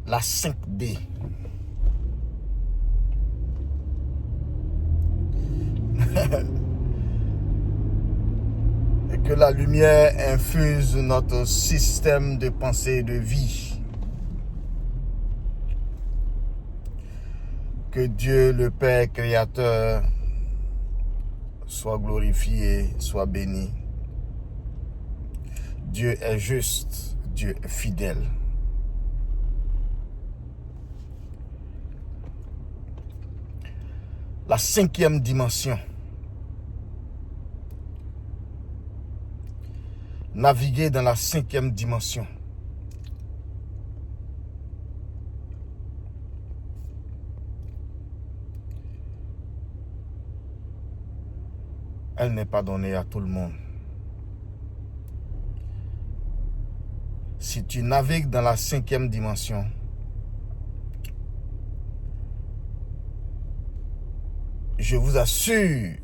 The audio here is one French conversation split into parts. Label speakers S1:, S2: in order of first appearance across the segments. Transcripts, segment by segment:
S1: la 5D. Et que la lumière infuse notre système de pensée et de vie. Que Dieu, le Père Créateur, soit glorifié, soit béni. Dieu est juste, Dieu est fidèle. La 5e dimension. Naviguer dans la 5e dimension. Elle n'est pas donnée à tout le monde. Si tu navigues dans la 5e dimension, je vous assure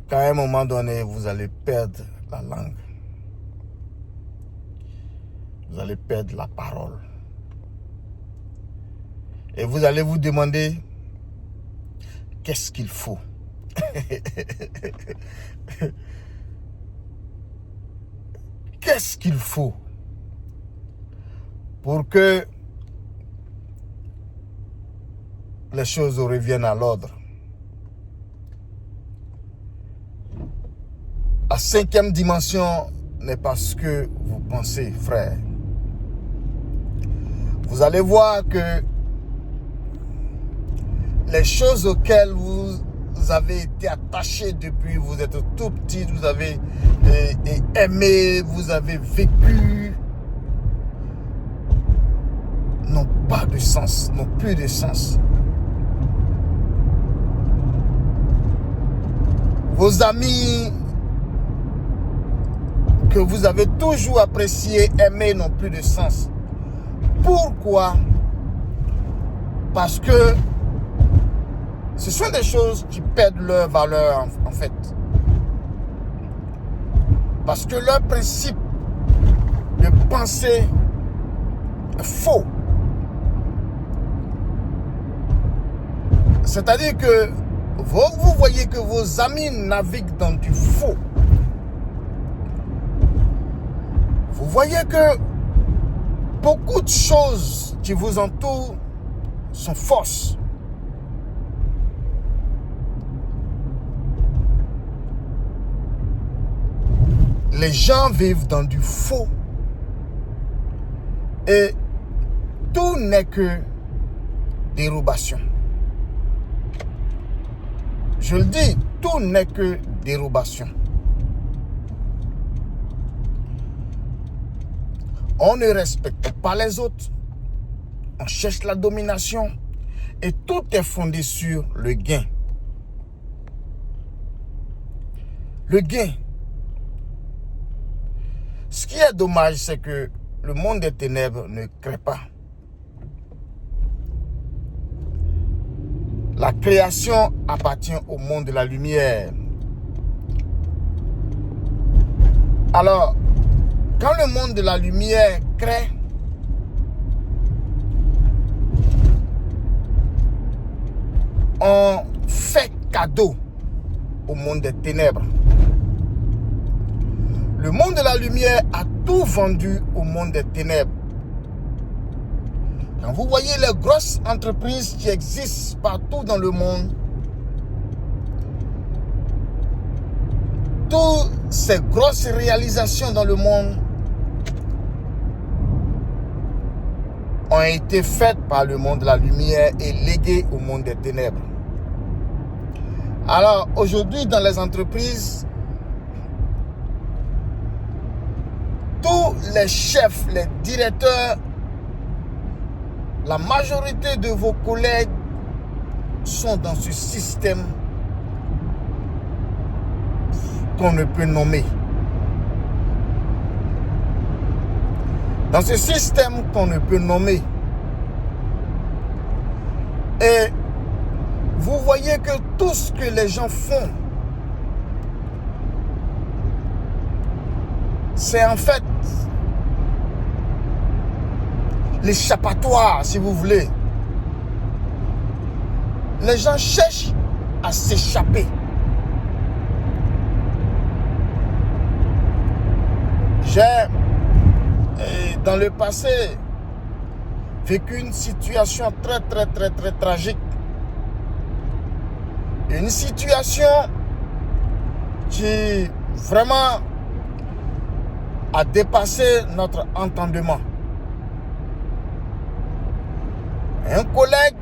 S1: qu'à un moment donné, vous allez perdre la langue. Vous allez perdre la parole. Et vous allez vous demander, qu'est-ce qu'il faut? Qu'est-ce qu'il faut pour que les choses reviennent à l'ordre? La 5e dimension n'est pas ce que vous pensez, frère. Vous allez voir que les choses auxquelles vous avez été attaché depuis vous êtes tout petit, vous avez aimé, vous avez vécu, n'ont pas de sens, n'ont plus de sens. Vos amis que vous avez toujours appréciés, aimés, n'ont plus de sens. Pourquoi? Parce que ce sont des choses qui perdent leur valeur en fait. Parce que leur principe de pensée est faux. C'est-à-dire que vous voyez que vos amis naviguent dans du faux. Vous voyez que beaucoup de choses qui vous entourent sont fausses. Les gens vivent dans du faux. Et tout n'est que dérobation. Je le dis, tout n'est que dérobation. On ne respecte pas les autres. On cherche la domination. Et tout est fondé sur le gain. Le gain. Ce qui est dommage, c'est que le monde des ténèbres ne crée pas. La création appartient au monde de la lumière. Alors, quand le monde de la lumière crée, on fait cadeau au monde des ténèbres. Le monde de la lumière a tout vendu au monde des ténèbres. Quand vous voyez les grosses entreprises qui existent partout dans le monde, toutes ces grosses réalisations dans le monde ont été faites par le monde de la lumière et léguées au monde des ténèbres. Alors aujourd'hui dans les entreprises, tous les chefs, les directeurs, la majorité de vos collègues sont dans ce système qu'on ne peut nommer. Dans ce système qu'on ne peut nommer. Et vous voyez que tout ce que les gens font, c'est en fait l'échappatoire, si vous voulez. Les gens cherchent à s'échapper. J'ai, dans le passé, vécu une situation très tragique. Une situation qui vraiment a dépassé notre entendement. Un collègue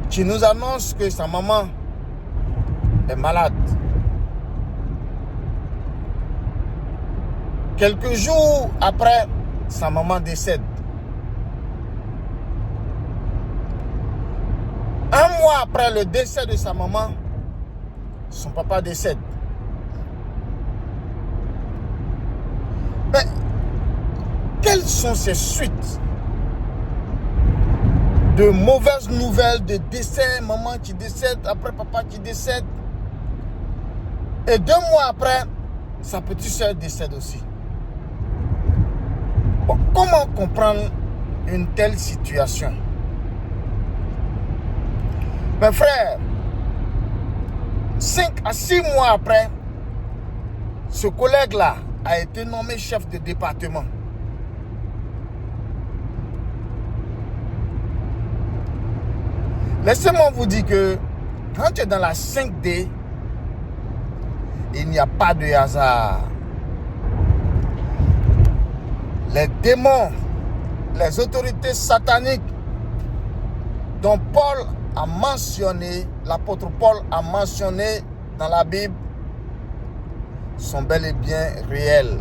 S1: qui nous annonce que sa maman est malade. Quelques jours après, sa maman décède. Un mois après le décès de sa maman, son papa décède. Mais quelles sont ces suites de mauvaises nouvelles, de décès, maman qui décède, après papa qui décède. Et 2 mois après, sa petite soeur décède aussi. Bon, comment comprendre une telle situation? Mes frères, 5 à 6 mois après, ce collègue-là a été nommé chef de département. Laissez-moi vous dire que quand tu es dans la 5D, il n'y a pas de hasard. Les démons, les autorités sataniques dont Paul a mentionné, l'apôtre Paul a mentionné dans la Bible, sont bel et bien réels.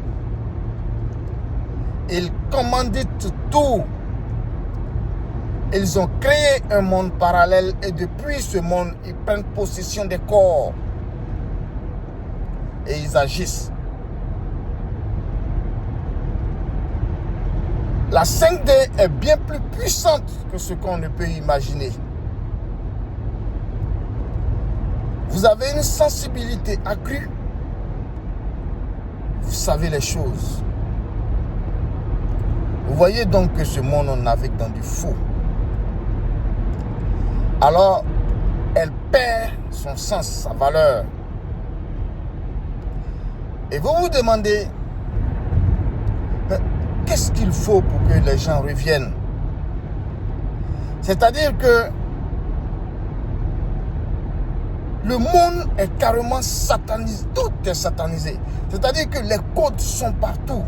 S1: Ils commanditent tout. Ils ont créé un monde parallèle et depuis ce monde, ils prennent possession des corps et ils agissent. La 5D est bien plus puissante que ce qu'on ne peut imaginer. Vous avez une sensibilité accrue. Vous savez les choses. Vous voyez donc que ce monde, on navigue dans du faux. Alors, elle perd son sens, sa valeur. Et vous vous demandez, mais qu'est-ce qu'il faut pour que les gens reviennent? C'est-à-dire que le monde est carrément satanisé, tout est satanisé. C'est-à-dire que les codes sont partout.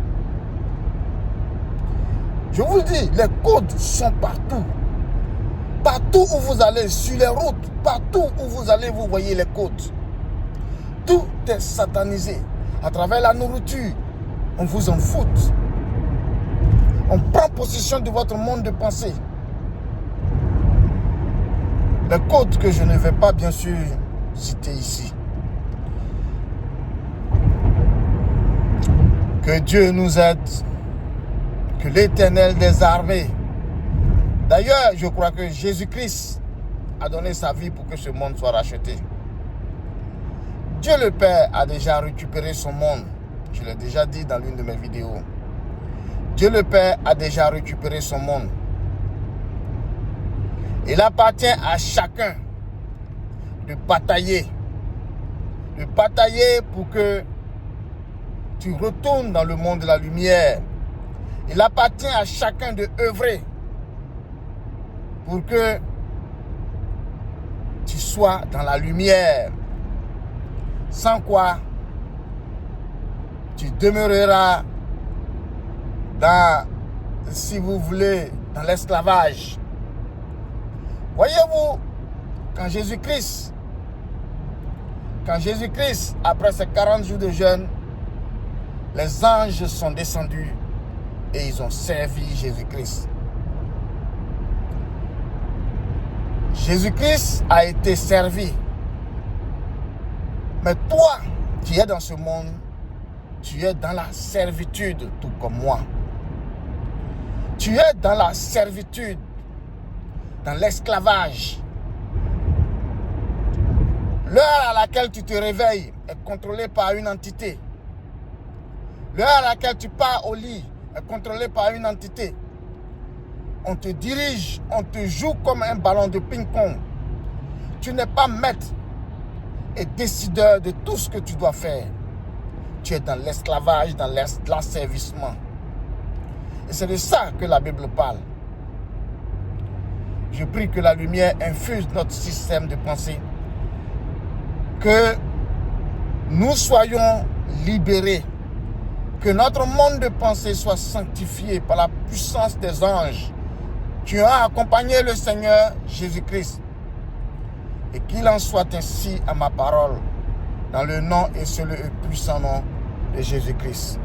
S1: Je vous le dis, les codes sont partout. Partout où vous allez, sur les routes, partout où vous allez, vous voyez les codes. Tout est satanisé. À travers la nourriture, on vous en fout. On prend possession de votre monde de pensée. Les codes que je ne vais pas bien sûr citer ici. Que Dieu nous aide. Que l'Éternel des armées. D'ailleurs, je crois que Jésus-Christ a donné sa vie pour que ce monde soit racheté. Dieu le Père a déjà récupéré son monde. Je l'ai déjà dit dans l'une de mes vidéos. Dieu le Père a déjà récupéré son monde. Il appartient à chacun de batailler. De batailler pour que tu retournes dans le monde de la lumière. Il appartient à chacun de œuvrer pour que tu sois dans la lumière. Sans quoi, tu demeureras dans, si vous voulez, dans l'esclavage. Voyez-vous, quand Jésus-Christ, après ses 40 jours de jeûne, les anges sont descendus et ils ont servi Jésus-Christ. Jésus-Christ a été servi. Mais toi, qui es dans ce monde, tu es dans la servitude, tout comme moi. Tu es dans la servitude, dans l'esclavage. L'heure à laquelle tu te réveilles est contrôlée par une entité. L'heure à laquelle tu pars au lit est contrôlée par une entité. On te dirige, on te joue comme un ballon de ping-pong. Tu n'es pas maître et décideur de tout ce que tu dois faire. Tu es dans l'esclavage, dans l'asservissement. Et c'est de ça que la Bible parle. Je prie que la lumière infuse notre système de pensée. Que nous soyons libérés. Que notre monde de pensée soit sanctifié par la puissance des anges qui ont accompagné le Seigneur Jésus-Christ. Et qu'il en soit ainsi à ma parole, dans le nom et sur le puissant nom de Jésus-Christ.